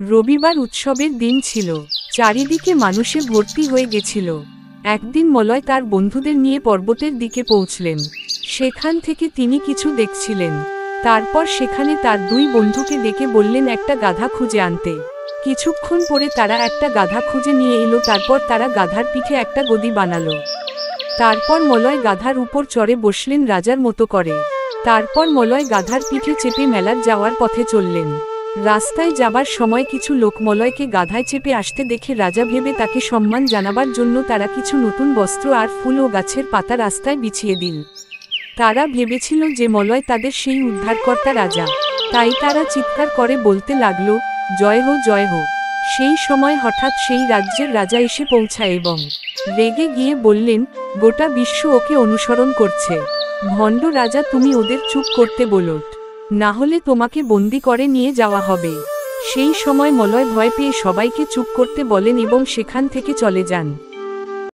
রবিবার উৎসবের দিন ছিল। চারিদিকে মানুষে ভর্তি হয়ে গেছিল। একদিন মলয় তার বন্ধুদের নিয়ে পর্বতের দিকে পৌঁছলেন। সেখান থেকে তিনি কিছু দেখছিলেন। তারপর সেখানে তার দুই বন্ধুকে ডেকে বললেন একটা গাধা খুঁজে আনতে। কিছুক্ষণ পরে তারা একটা গাধা খুঁজে নিয়ে এলো। তারপর তারা গাধার পিঠে একটা গদি বানালো। তারপর মলয় গাধার উপর চড়ে বসলেন রাজার মতো করে। তারপর মলয় গাধার পিঠে চেপে মেলার যাওয়ার পথে চললেন। রাস্তায় যাবার সময় কিছু লোক মলয়কে গাধায় চেপে আসতে দেখে রাজা ভেবে তাকে সম্মান জানাবার জন্য তারা কিছু নতুন বস্ত্র আর ফুল ও গাছের পাতা রাস্তায় বিছিয়ে দিল। তারা ভেবেছিল যে মলয় তাদের সেই উদ্ধারকর্তা রাজা, তাই তারা চিৎকার করে বলতে লাগলো, জয় হো জয় হো। সেই সময় হঠাৎ সেই রাজ্যের রাজা এসে পৌঁছায় এবং রেগে গিয়ে বললেন, গোটা বিশ্ব ওকে অনুসরণ করছে। ভণ্ড রাজা, তুমি ওদের চুপ করতে বলো, না হলে তোমাকে বন্দি করে নিয়ে যাওয়া হবে। সেই সময় মলয় ভয় পেয়ে সবাইকে চুপ করতে বলেন এবং সেখান থেকে চলে যান।